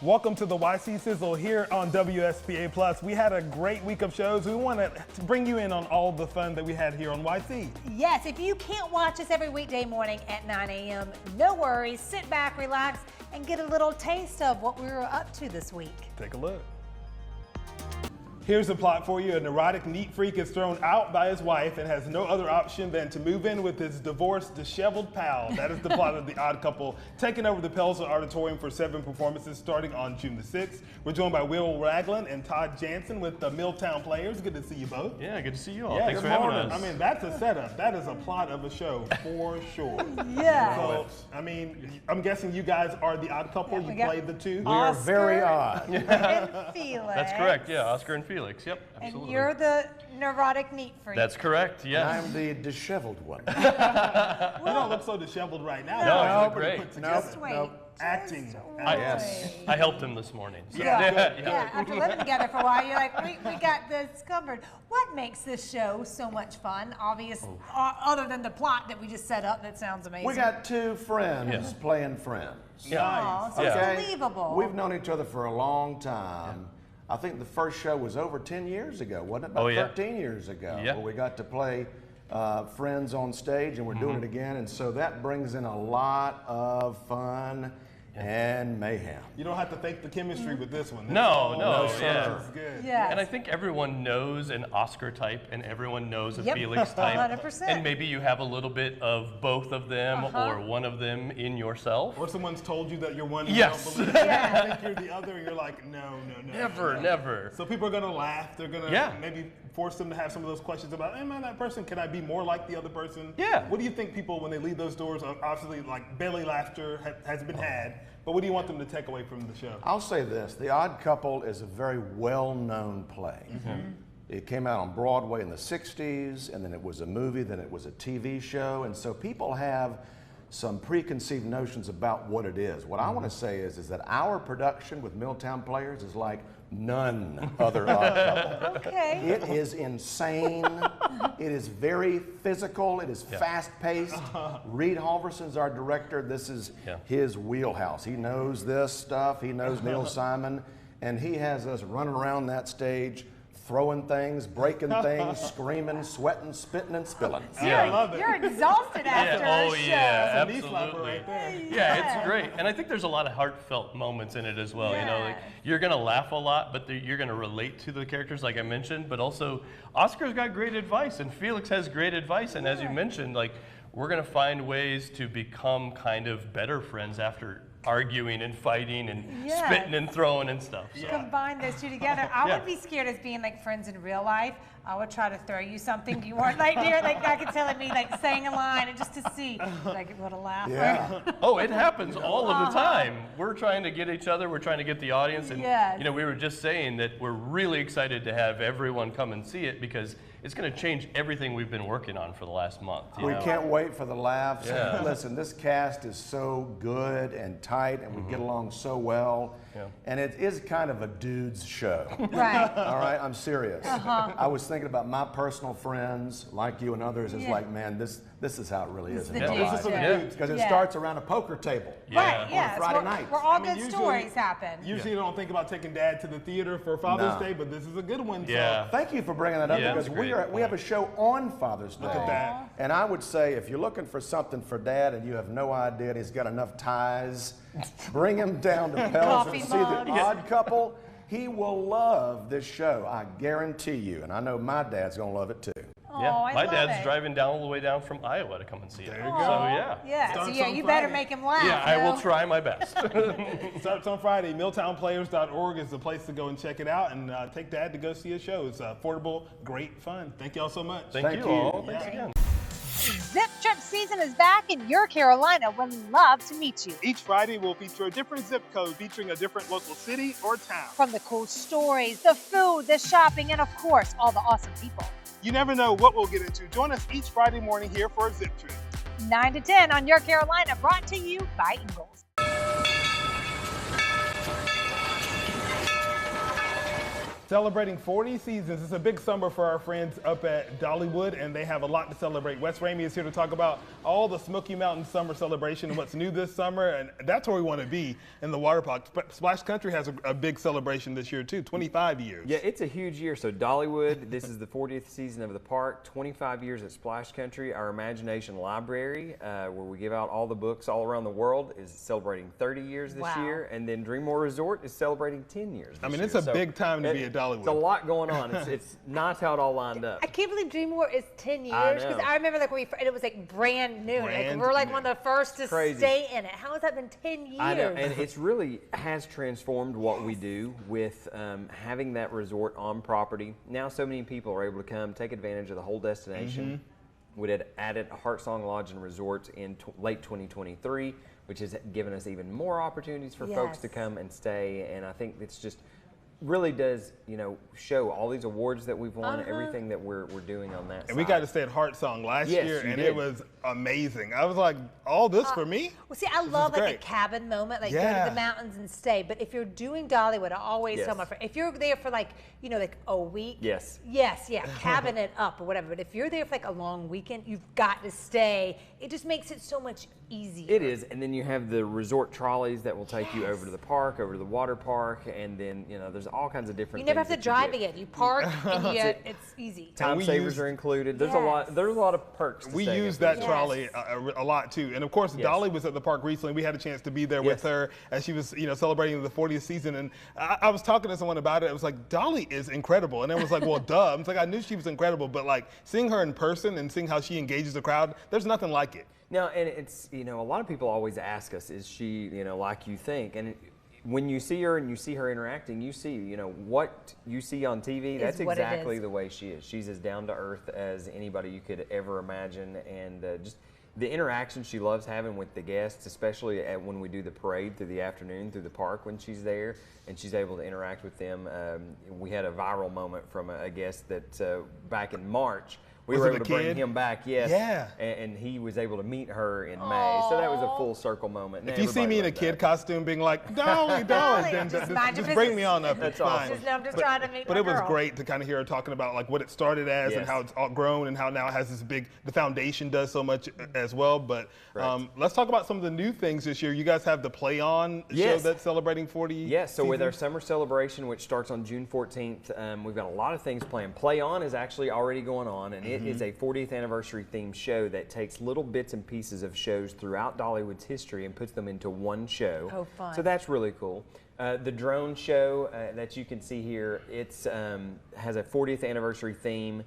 Welcome to the YC Sizzle here on WSPA Plus. We had a great week of shows. We want to bring you in on all the fun that we had here on YC. Yes, if you can't watch us every weekday morning at 9 a.m., no worries. Sit back, relax, and get a little taste of what we were up to this week. Take a look. Here's the plot for you. A neurotic neat freak is thrown out by his wife and has no other option than to move in with his divorced, disheveled pal. That is the plot of The Odd Couple, taking over the Pelzer Auditorium for 7 performances starting on June the 6th. We're joined by Will Ragland and Todd Jansen with the Milltown Players. Good to see you both. Yeah, good to see you all. Yeah, Thanks good for having morning. us. I mean, that's a setup. That is a plot of a show for sure. Yeah. So, I mean, I'm guessing you guys are The Odd Couple. Yeah, we You got played the two. We are very odd. And Felix. That's correct, yeah, Oscar and Felix, yep, absolutely. And you're the neurotic neat freak. That's correct, yes. I'm the disheveled one. You don't look so disheveled right now. No, You're you look pretty great. put together. Just wait. Nope. Acting. Just Yes. wait. I helped him this morning. So. Yeah, after living together for a while, you're like, we got this covered. What makes this show so much fun? Other than the plot that we just set up, that sounds amazing. We got two friends playing friends. Aw, so Okay. it's believable. We've known each other for a long time. I think the first show was over 10 years ago, wasn't it? About Oh, yeah. 13 years ago, Yeah. where we got to play friends on stage, and we're doing it again. And so that brings in a lot of fun and mayhem. You don't have to fake the chemistry with this one. No, That's yeah. good. Yes. And I think everyone knows an Oscar type and everyone knows a Yep. Felix type. 100%. And maybe you have a little bit of both of them or one of them in yourself. Or someone's told you that you're one and Yes. you don't believe it. You think you're the other, and you're like, no. Never. So people are gonna laugh. They're gonna maybe force them to have some of those questions about, am I that person? Can I be more like the other person? Yeah. What do you think people, when they leave those doors, obviously like belly laughter has been had, but what do you want them to take away from the show? I'll say this, The Odd Couple is a very well-known play. It came out on Broadway in the 60s, and then it was a movie, then it was a TV show, and so people have some preconceived notions about what it is. What I want to say is that our production with Milltown Players is like none other Odd Couple. Okay. It is insane. It is very physical. It is fast-paced. Reed Halverson's our director. This is his wheelhouse. He knows this stuff. He knows Neil Simon, and he has us running around that stage, throwing things, breaking things, screaming, sweating, spitting, and spilling. I love it. You're exhausted after a show. That's a knee slapper absolutely. right there. Yeah, it's great. And I think there's a lot of heartfelt moments in it as well. You know, like you're going to laugh a lot, but you're going to relate to the characters like I mentioned, but also Oscar's got great advice and Felix has great advice. And as you mentioned, like we're going to find ways to become kind of better friends after arguing and fighting and spitting and throwing and stuff. So. Combine those two together. I would be scared as being like friends in real life. I would try to throw you something you weren't like there. Like I could tell me like saying a line and just to see like what a laugh. Yeah. Oh, it happens all of the time. We're trying to get each other. We're trying to get the audience. And you know, we were just saying that we're really excited to have everyone come and see it because it's going to change everything we've been working on for the last month. We can't wait for the laughs. Yeah. Listen, this cast is so good and tight, and we get along so well. And it is kind of a dude's show. Right. All right, I'm serious. I was thinking about my personal friends, like you and others, is like, man, this is how it really is in the real dudes life. show. Because it starts around a poker table. Right, On Friday night. Where all I mean, good usually- stories happen. Usually you don't think about taking Dad to the theater for Father's Day, but this is a good one. So. Thank you for bringing that up because that's a great we have a show on Father's Day. Look at that. And I would say if you're looking for something for Dad and you have no idea and he's got enough ties, bring him down to Pell's and see The Odd Couple. He will love this show, I guarantee you. And I know my dad's going to love it too. I my love dad's it. driving down all the way down from Iowa to come and see it. There you go. So Yeah, so Starts on you better Friday. make him laugh. yeah, I will try my best. Starts on Friday. Milltownplayers.org is the place to go and check it out and take Dad to go see a show. It's affordable, great fun. Thank y'all so much. Thank you all. Thanks again. Zip Trip season is back in your Carolina. We'd love to meet you. Each Friday, we'll feature a different zip code featuring a different local city or town. From the cool stories, the food, the shopping, and of course, all the awesome people. You never know what we'll get into. Join us each Friday morning here for a Zip Trip. 9 to 10 on Your Carolina, brought to you by Ingalls. Celebrating 40 seasons. It's a big summer for our friends up at Dollywood, and they have a lot to celebrate. Wes Ramey is here to talk about all the Smoky Mountain summer celebration and what's new this summer, and that's where we want to be in the water park. Splash Country has a big celebration this year too, 25 years. Yeah, it's a huge year. So Dollywood, this is the 40th season of the park, 25 years at Splash Country. Our Imagination Library, where we give out all the books all around the world, is celebrating 30 years this year, and then Dreammore Resort is celebrating 10 years this year. It's a big time to be at Dollywood. It's a lot going on. It's nice how it all lined up. I can't believe Dreammore is 10 years because I remember like and it was like brand new. We're like one of the first to stay in it. How has that been 10 years? I know, and it's really has transformed what we do with having that resort on property. Now so many people are able to come take advantage of the whole destination. We had added Heartsong Lodge and Resorts in late 2023, which has given us even more opportunities for folks to come and stay. And I think it's just really does, show all these awards that we've won, everything that we're doing on that side. And we got to stay at Heartsong last year, and it was amazing. I was like, all this for me? Well, see, I love like a cabin moment, like go to the mountains and stay. But if you're doing Dollywood, I always tell my friend, if you're there for like, like a week, cabin it up or whatever. But if you're there for like a long weekend, you've got to stay. It just makes it so much easier. It is, and then you have the resort trolleys that will take you over to the park, over to the water park, and then there's all kinds of different. You never have to drive again. You park and it's easy. Time savers are included. There's a lot. There's a lot of perks. We use that trolley a lot too, and of course Dolly was at the park recently. We had a chance to be there with her as she was celebrating the 40th season, and I was talking to someone about it. It was like, Dolly is incredible, and it was like, well, duh. I was like, I knew she was incredible, but like seeing her in person and seeing how she engages the crowd, there's nothing like it. Now, and it's, a lot of people always ask us, is she, like you think? And when you see her and you see her interacting, you see, what you see on TV, that's exactly the way she is. She's as down to earth as anybody you could ever imagine. And just the interaction she loves having with the guests, especially when we do the parade through the afternoon through the park when she's there and she's able to interact with them. We had a viral moment from a guest that back in March, we were able to bring him back, and he was able to meet her in May. So that was a full circle moment. If you see me in a kid costume being like, Dolly, then just bring me on up. It's fine. I'm just trying to meet But it was great to kind of hear her talking about like what it started as and how it's all grown and how now it has this the foundation does so much as well. But let's talk about some of the new things this year. You guys have the Play On show that's celebrating 40 Yes, so with our summer celebration, which starts on June 14th, we've got a lot of things planned. Play On is actually already going on, and it is a 40th anniversary themed show that takes little bits and pieces of shows throughout Dollywood's history and puts them into one show. Oh, fun. So that's really cool. The drone show that you can see here, it's has a 40th anniversary theme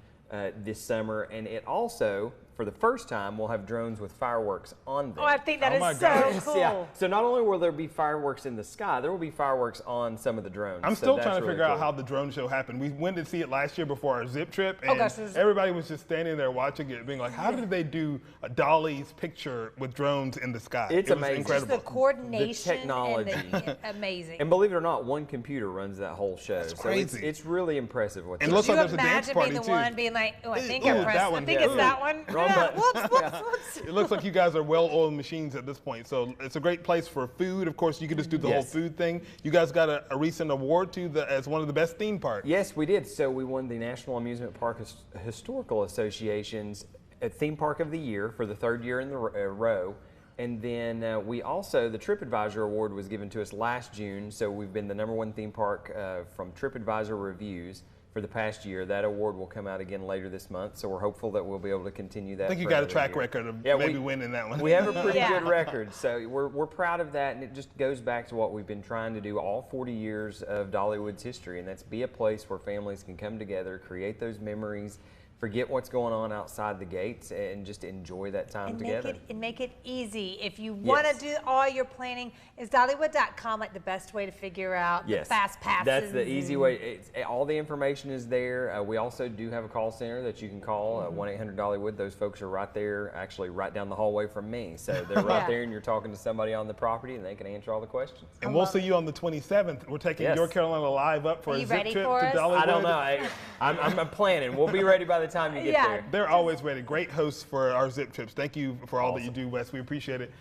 this summer, and it also, for the first time, we'll have drones with fireworks on them. Oh, I think that is so cool. Yeah. So not only will there be fireworks in the sky, there will be fireworks on some of the drones. I'm still trying to figure out how the drone show happened. We went to see it last year before our zip trip, and everybody was just standing there watching it, being like, how did they do a Dolly's picture with drones in the sky? It's amazing. Incredible. Just the coordination, the technology. And amazing. And believe it or not, one computer runs that whole show. That's crazy. So it's really impressive. What and it looks like there's a dance party being too. the one being like, oh, I think I pressed. I think it's that one. Whoops. It looks like you guys are well-oiled machines at this point, so it's a great place for food. Of course, you can just do the whole food thing. You guys got a recent award too as one of the best theme parks. Yes, we did. So we won the National Amusement Park Historical Association's Theme Park of the Year for the third year in the row. And then we also, the TripAdvisor Award was given to us last June, so we've been the #1 theme park from TripAdvisor reviews for the past year. That award will come out again later this month, so we're hopeful that we'll be able to continue that. I think you got a track record of maybe winning that one. We have a pretty good record, so we're proud of that, and it just goes back to what we've been trying to do all 40 years of Dollywood's history, and that's be a place where families can come together, create those memories, forget what's going on outside the gates, and just enjoy that time together. Make it easy. If you want to do all your planning, is Dollywood.com like the best way to figure out the fast passes? That's the easy way. All the information is there. We also do have a call center that you can call, 1-800-Dollywood. Those folks are right there, actually right down the hallway from me. So they're right there, and you're talking to somebody on the property, and they can answer all the questions. And we'll see you on the 27th. We're taking North Carolina Live up for a zip trip to Dollywood. I don't know. I'm planning. We'll be ready by the time you get there. They're always ready. Great hosts for our zip trips. Thank you for all that you do, Wes. We appreciate it.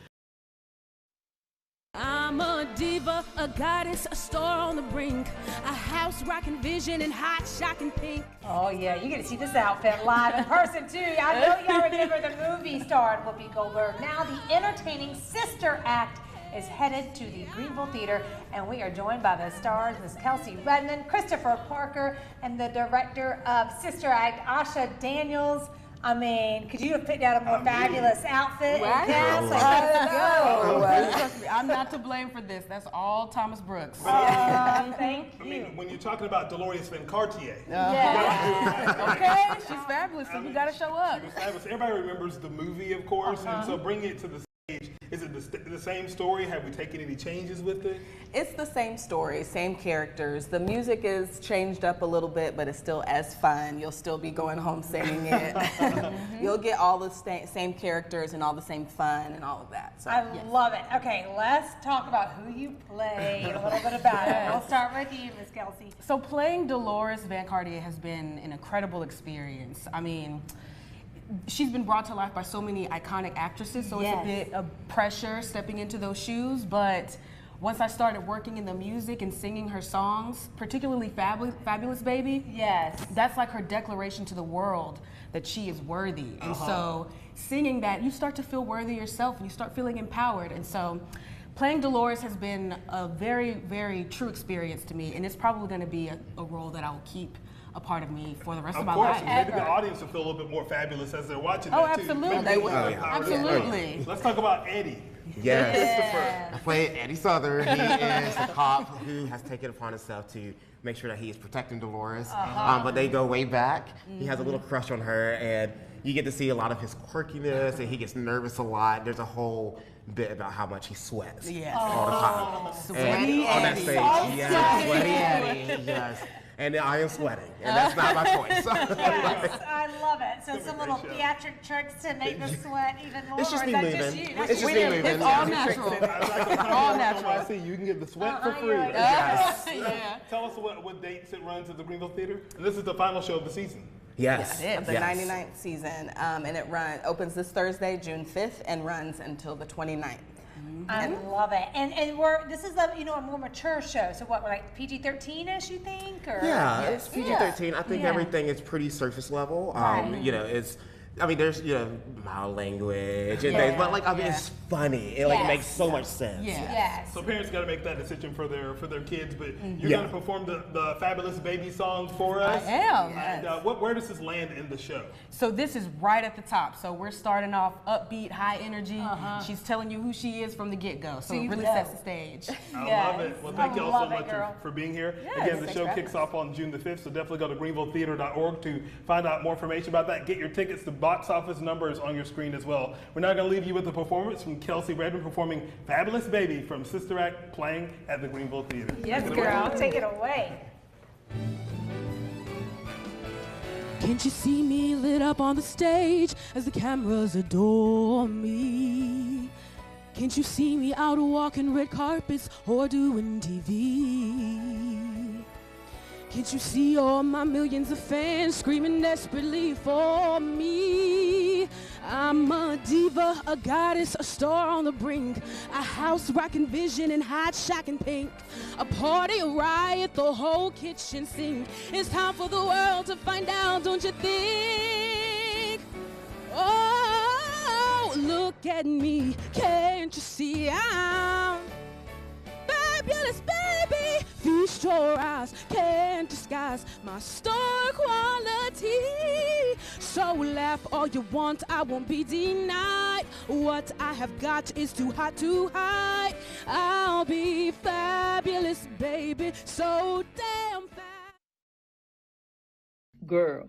a diva, a goddess, a star on the brink, a house rocking vision in hot, shocking pink. Oh yeah, you get to see this outfit live in person too. I know y'all remember the movie star Whoopi Goldberg. Now the entertaining Sister Act is headed to the Greenville Theater, and we are joined by the stars, Miss Kelsey Redmond, Christopher Parker, and the director of Sister Act, Asha Daniels. I mean, could you have picked out a more fabulous outfit? Right? Yes, Trust me, I'm not to blame for this. That's all Thomas Brooks. Thank you. I mean, when you're talking about Dolores Van Cartier. Okay, she's fabulous, so we got to show up. She was fabulous. Everybody remembers the movie, of course, and so bringing it to the stage, is it the same story? Have we taken any changes with it? It's the same story, same characters. The music is changed up a little bit, but it's still as fun. You'll still be going home singing it. You'll get all the same characters and all the same fun and all of that. So, I love it. Okay, let's talk about who you play, a little bit about it. We'll start with you, Miss Kelsey. So playing Dolores Van Cartier has been an incredible experience. I mean, she's been brought to life by so many iconic actresses, so it's a bit of pressure stepping into those shoes, but once I started working in the music and singing her songs, particularly Fabulous Baby, that's like her declaration to the world that she is worthy. And so singing that, you start to feel worthy yourself and you start feeling empowered. And so playing Dolores has been a very, very true experience to me, and it's probably going to be a role that I will keep a part of me for the rest of my life. Maybe the audience will feel a little bit more fabulous as they're watching Oh, that too. absolutely. They will. Absolutely. Let's talk about Eddie. Yes. I play Eddie Southern. He is a cop who has taken upon himself to make sure that he is protecting Dolores. But they go way back. He has a little crush on her, and you get to see a lot of his quirkiness, and he gets nervous a lot. There's a whole bit about how much he sweats all the time. Sweaty on that Eddie. stage. Sweaty Eddie. Yes. And I am sweating, and that's not my choice. Yes, I love it. So some little theatric tricks to make the sweat even more. It's just or me is that moving. just you? It's just me moving. It's all natural. All natural. I see. You can get the sweat for free. Yeah. Tell us what dates it runs at the Greenville Theater. And this is the final show of the season. Yes. of the 99th season, and it opens this Thursday, June 5th, and runs until the 29th. I love it. And this is a more mature show. So what, like PG-13ish, you think? Or? Yeah, it's PG-13. I think everything is pretty surface level. There's mild language and things, but it's funny. It makes so much sense. Yes. So parents got to make that decision for their kids. But you're going to perform the Fabulous Baby song for us. I am. And where does this land in the show? So this is right at the top. So we're starting off upbeat, high energy. She's telling you who she is from the get-go. So it really sets the stage. I love it. Well, thank you all so much for being here. Again, the show kicks off on June the 5th, so definitely go to greenvilletheater.org to find out more information about that. Get your tickets. The box office number is on your screen as well. We're now going to leave you with a performance from Kelsey Redmond performing Fabulous Baby from Sister Act, playing at the Greenville Theater. Yes, girl. Take it away. Can't you see me lit up on the stage as the cameras adore me? Can't you see me out walking red carpets or doing TV? Can't you see all my millions of fans screaming desperately for me? I'm a diva, a goddess, a star on the brink, a house rocking vision in hot, shocking pink, a party, a riot, the whole kitchen sink. It's time for the world to find out, don't you think? Oh, look at me, can't you see I'm fabulous, baby? Feast your eyes, can't disguise my star quality. So laugh all you want, I won't be denied. What I have got is too hot to hide. I'll be fabulous, baby, so damn fast. Girl,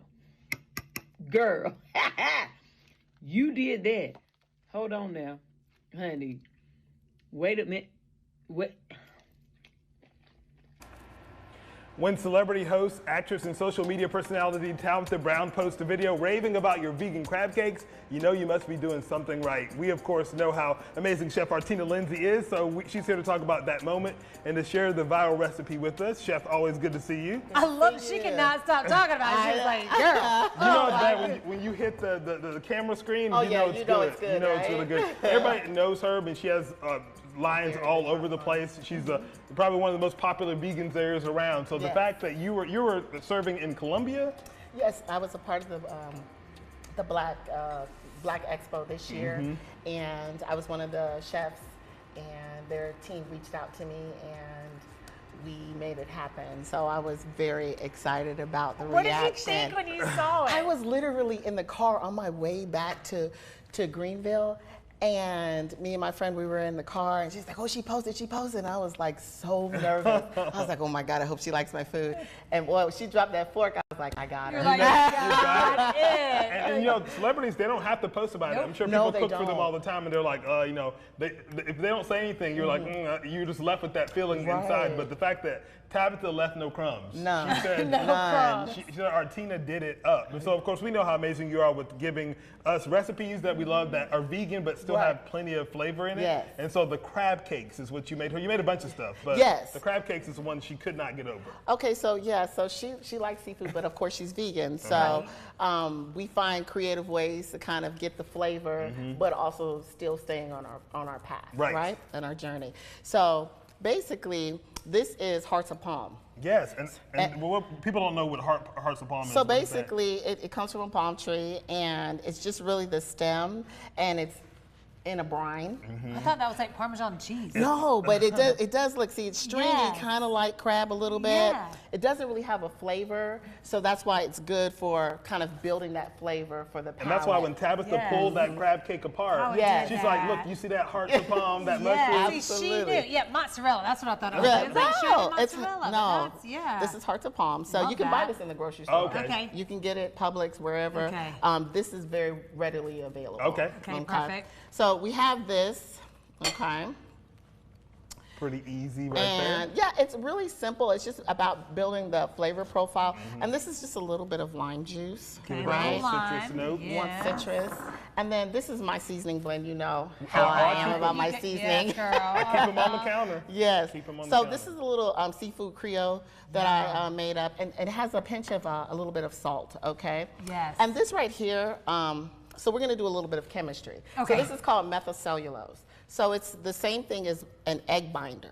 you did that. Hold on now, honey. Wait a minute. Wait. When celebrity host, actress, and social media personality Tabitha Brown posts a video raving about your vegan crab cakes, you know you must be doing something right. We, of course, know how amazing Chef Artina Lindsay is, so she's here to talk about that moment and to share the viral recipe with us. Chef, always good to see you. I love she cannot stop talking about it. She was like, girl. You know it's bad when you hit the camera screen, you know it's good. You know it's really good. Everybody knows her, and she has lines all over the place. She's probably one of the most popular vegans there is around. So the fact that you were serving in Colombia? Yes, I was a part of the Black Expo this year, and I was one of the chefs, and their team reached out to me, and we made it happen. So I was very excited about the reaction. What did you think when you saw it? I was literally in the car on my way back to Greenville, and me and my friend, we were in the car, and she's like, oh, she posted. And I was like so nervous. I was like, oh my God, I hope she likes my food. And well, she dropped that fork, I was like, I got her. You're like, got it. And you know, celebrities, they don't have to post about it. I'm sure people cook for them all the time, and they're like, you know, if they don't say anything, you're like, you're just left with that feeling inside. But the fact that Tabitha left no crumbs. No. She said, None. She said, Artina did it up. And so, of course, we know how amazing you are with giving us recipes that we love that are vegan but still have plenty of flavor in it. Yes. And so the crab cakes is what you made her. You made a bunch of stuff, but the crab cakes is the one she could not get over. Okay, so so she likes seafood, but of course she's vegan. So we find creative ways to kind of get the flavor, but also still staying on our path, right? On our journey. So basically, this is Hearts of Palm. Yes, and people don't know what Hearts of Palm is. So basically, it comes from a palm tree, and it's just really the stem, and it's in a brine. I thought that was like Parmesan cheese. No, but it does look, see, it's stringy, kind of like crab a little bit. Yeah. It doesn't really have a flavor, so that's why it's good for kind of building that flavor for the palate. And that's why when Tabitha pulled that crab cake apart, she's like, look, you see that Hearts of Palm, that mushroom? Absolutely. She knew. Yeah, mozzarella, that's what I thought it was. It's like shredded mozzarella. No, this is Hearts of Palm. So you can buy this in the grocery store. Okay. You can get it Publix, wherever. Okay. This is very readily available. Okay, perfect. So we have this, Pretty easy there. And yeah, it's really simple. It's just about building the flavor profile. And this is just a little bit of lime juice, right? Citrus note. One citrus. And then this is my seasoning blend. You know how I am about my seasoning. Yes, girl. I keep them on the counter. Yes. Keep them on the So counter. this is a little seafood Creole that I made up, and it has a pinch of a little bit of salt, okay? Yes. And this right here, so we're gonna do a little bit of chemistry. Okay. So this is called methylcellulose. So it's the same thing as an egg binder,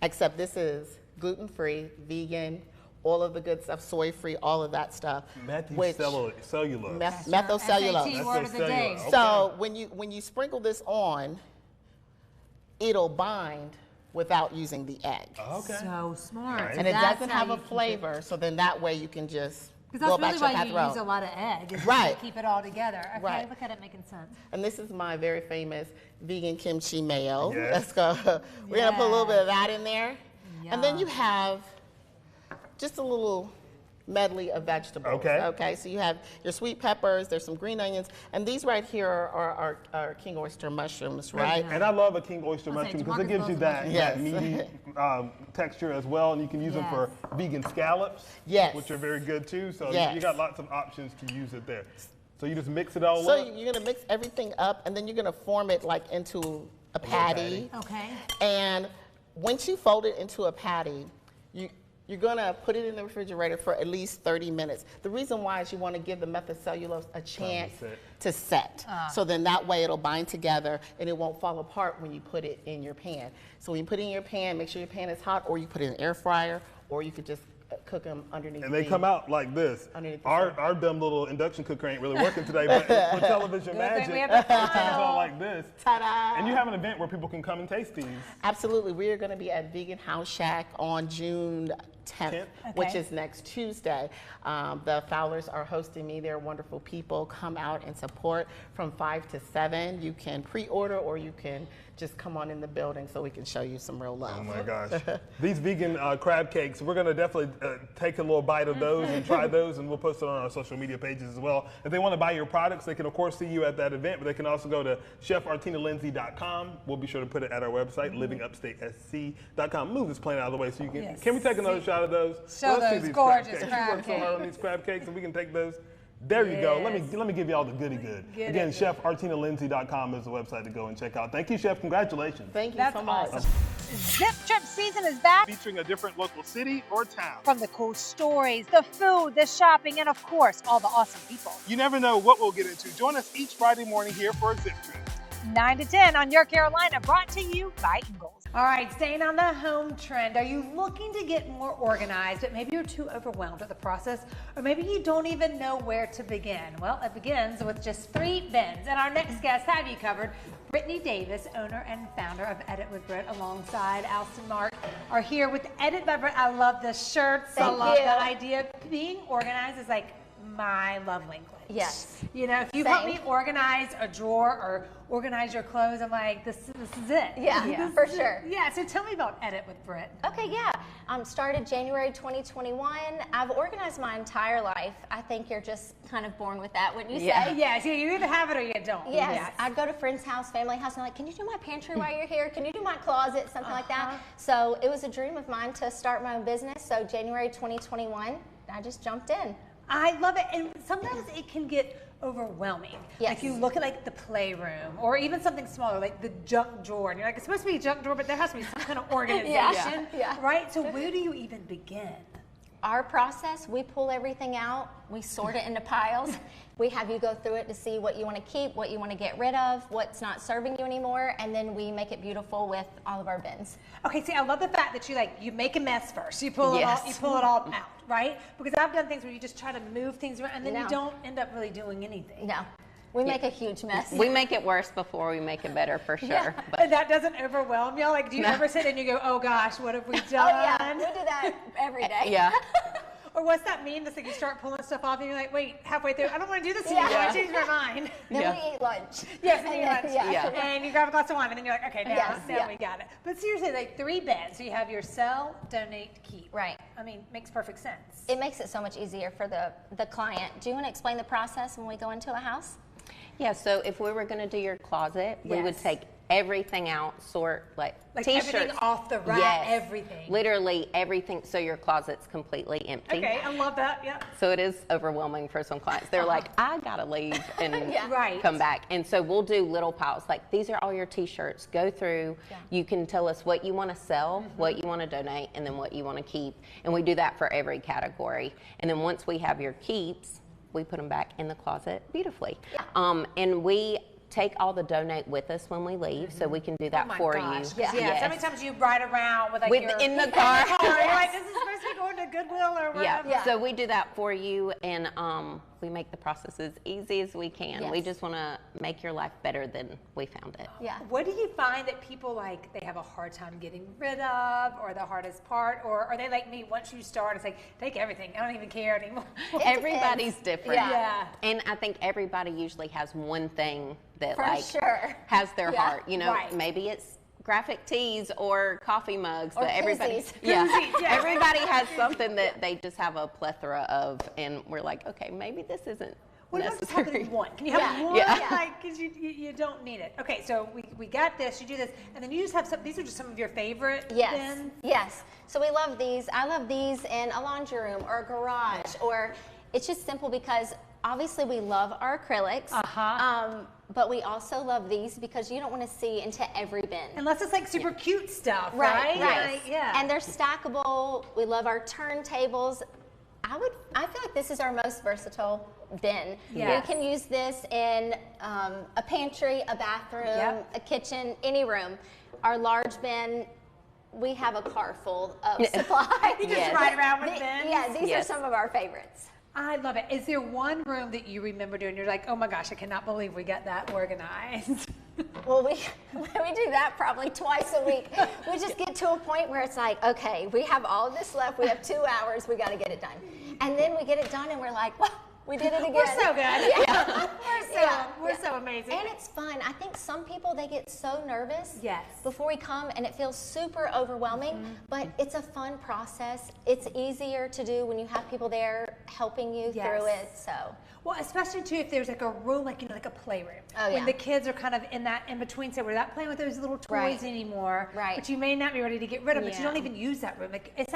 except this is gluten-free, vegan, all of the good stuff, soy-free, all of that stuff. Methylcellulose. Methylcellulose. SAT word of the day. So when you sprinkle this on, it'll bind without using the egg. Okay. So smart. And it doesn't have a flavor, so then that way you can just because go that's back really to why your you use a lot of egg, is Right. to keep it all together. Okay, Right. look at it making sense. And this is my very famous vegan kimchi mayo. Yes. Let's go. We're gonna put a little bit of that in there. And then you have just a little medley of vegetables. Okay, so you have your sweet peppers, there's some green onions, and these right here are king oyster mushrooms, right? And I love a king oyster mushroom because it gives you that meaty texture as well, and you can use them for vegan scallops, which are very good too. So you got lots of options to use it there. So you just mix it all up? So you're gonna mix everything up, and then you're gonna form it like into a patty. Okay. And once you fold it into a patty, you're gonna put it in the refrigerator for at least 30 minutes. The reason why is you wanna give the methylcellulose a chance to set. So then that way it'll bind together and it won't fall apart when you put it in your pan. So when you put it in your pan, make sure your pan is hot, or you put it in an air fryer, or you could just cook them underneath. And they come out like this. Underneath our dumb little induction cooker ain't really working today, but for television magic, it turns out like this. Ta-da! And you have an event where people can come and taste these. Absolutely. We are going to be at Vegan House Shack on June 10th, which is next Tuesday. The Fowlers are hosting me. They're wonderful people. Come out and support from 5 to 7. You can pre-order, or you can just come on in the building so we can show you some real love. Oh my gosh. These vegan crab cakes, we're going to definitely take a little bite of those and try those, and we'll post it on our social media pages as well. If they want to buy your products, they can of course see you at that event, but they can also go to chefartinalindsay.com. We'll be sure to put it at our website, livingupstatesc.com. Move this plane out of the way so you can. Can we take another shot of those? Show those gorgeous crab You worked so hard on these crab cakes, and we can take those. There you go. Let me give you all the goody good. Again, chefartinalindsay.com is the website to go and check out. Thank you, Chef. Congratulations. Thank you so much. Awesome. Zip Trip season is back. Featuring a different local city or town. From the cool stories, the food, the shopping, and of course, all the awesome people. You never know what we'll get into. Join us each Friday morning here for a Zip Trip. 9 to 10 on Your Carolina, brought to you by Ingles. All right, staying on the home trend. Are you looking to get more organized, but maybe you're too overwhelmed with the process, or maybe you don't even know where to begin? Well, it begins with just 3 bins. And our next guest have you covered. Brittany Davis, owner and founder of Edit with Britt, alongside Alston Mark, are here with Edit by Britt. I love the shirts. I love the idea. Being organized is like my love language. Yes. You know, if you help me organize a drawer or organize your clothes, I'm like, this is it. Yeah, for sure. Yeah, so tell me about Edit with Britt. Okay, yeah. Started January 2021. I've organized my entire life. I think you're just kind of born with that, wouldn't you say? Yes, you either have it or you don't. Yes. I'd go to friend's house, family house, and I'm like, can you do my pantry while you're here? Can you do my closet? Something like that. So it was a dream of mine to start my own business. So January 2021, I just jumped in. I love it, and sometimes it can get overwhelming. Yes. Like you look at like the playroom, or even something smaller, like the junk drawer, and you're like, it's supposed to be a junk drawer, but there has to be some kind of organization, right? So where do you even begin? Our process, we pull everything out, we sort it into piles. We have you go through it to see what you want to keep, what you want to get rid of, what's not serving you anymore, and then we make it beautiful with all of our bins. Okay, see, I love the fact that you make a mess first. You pull it all out, right? Because I've done things where you just try to move things around, and then you don't end up really doing anything. No. We make a huge mess. We make it worse before we make it better, for sure. Yeah. But and that doesn't overwhelm you? Like, do you ever sit and you go, oh gosh, what have we done? Oh yeah, we do that every day. Yeah. Or what's that mean? That's like you start pulling stuff off and you're like, wait, halfway through, I don't want to do this anymore. I changed my mind. Then we eat lunch. Yes, and you eat lunch. And you grab a glass of wine and then you're like, okay, now we got it. But seriously, like 3 bins. So you have your sell, donate, keep. Right. I mean, makes perfect sense. It makes it so much easier for the client. Do you want to explain the process when we go into a house? yeah, so if we were going to do your closet, we would take everything out, sort like t-shirts. Everything off the rack, everything. Literally everything, so your closet's completely empty. Okay, I love that, yeah. So it is overwhelming for some clients. They're like, I gotta leave and Right. come back. And so we'll do little piles, like these are all your t-shirts. Go through, you can tell us what you wanna sell, what you wanna donate, and then what you wanna keep. And we do that for every category. And then once we have your keeps, we put them back in the closet beautifully. And we take all the donate with us when we leave, so we can do that for you. Yeah. So many times you ride around with like your in the car. You're like, this is supposed to be going to Goodwill or whatever. Yeah. So we do that for you, and we make the process as easy as we can. Yes. We just want to make your life better than we found it. Yeah. What do you find that people like they have a hard time getting rid of, or the hardest part, or are they like me? Once you start, it's like take everything. I don't even care anymore. Everybody's different. Yeah. And I think everybody usually has one thing that For sure. has their heart. You know, Right. maybe it's graphic tees or coffee mugs, Or but everybody, koozies. everybody has something that they just have a plethora of, and we're like, okay, maybe this isn't What about just necessary. having one? Can you have one? Like, because you don't need it. Okay, so we got this. You do this, and then you just have some. These are just some of your favorite. Yes. bins? Yes. So we love these. I love these in a laundry room or a garage, or it's just simple because obviously we love our acrylics. But we also love these because you don't want to see into every bin. Unless it's like super cute stuff, Right. right? Yeah. And they're stackable. We love our turntables. I feel like this is our most versatile bin. Yes. We can use this in a pantry, a bathroom, a kitchen, any room. Our large bin, we have a car full of supply. You just ride around with bins? Yeah, these are some of our favorites. I love it. Is there one room that you remember doing? You're like, oh my gosh, I cannot believe we got that organized. Well, we do that probably twice a week. We just get to a point where it's like, okay, we have all of this left. We have 2 hours. We got to get it done. And then we get it done and we're like, well, we did it again. We're so good. Yeah. We're so amazing. And it's fun. I think some people, they get so nervous Yes. before we come, and it feels super overwhelming, but it's a fun process. It's easier to do when you have people there helping you through it. So. Well, especially too if there's like a room, like like a playroom. Oh, yeah. When the kids are kind of in that in between, so we're not playing with those little toys anymore. Right. But you may not be ready to get rid of it. But you don't even use that room. Like it's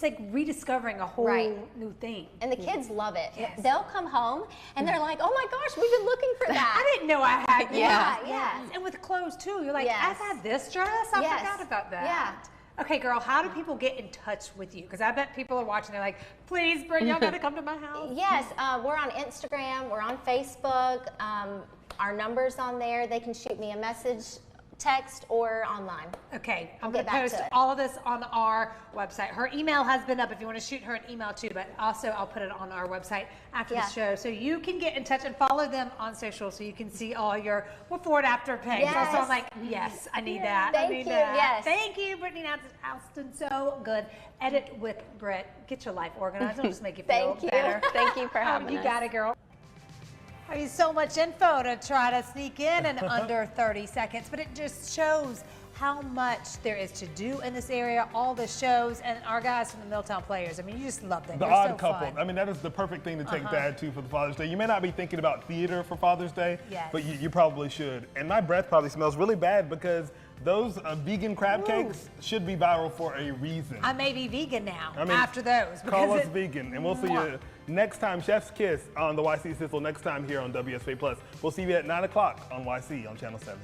like rediscovering a whole new thing. And the kids love it. Yes. They'll come home and they're like, "Oh my gosh, we've been looking for that." I didn't know I had that. Yeah. And with clothes too, you're like, I've had this dress. I forgot about that. Yeah. Okay, girl, how do people get in touch with you? Because I bet people are watching, they're like, please, Brittany, y'all gotta come to my house. Yes, we're on Instagram, we're on Facebook. our number's on there. They can shoot me a message, text, or online. Okay, I'm going to post all of this on our website. Her email has been up if you want to shoot her an email too, but also I'll put it on our website after the show. So you can get in touch and follow them on social so you can see all your before and after pics. Yes. Also, I'm like, yes, I need that. Thank I need you. that. Yes. Thank you, Brittany Alston. So good. Edit with Britt. Get your life organized. It'll just make you feel better. Thank you for having us. You got it, girl. I mean, so much info to try to sneak in under 30 seconds, but it just shows how much there is to do in this area, all the shows, and our guys from the Milltown Players. I mean, you just love them. The They're Odd so Couple. fun. I mean, that is the perfect thing to take Dad to for the Father's Day. You may not be thinking about theater for Father's Day, but you probably should. And my breath probably smells really bad because those vegan crab cakes should be viral for a reason. I may be vegan now after those. Call us vegan, and we'll see you next time. Chef's Kiss on the YC Sizzle next time here on WSP Plus. We'll see you at 9 o'clock on YC on Channel 7.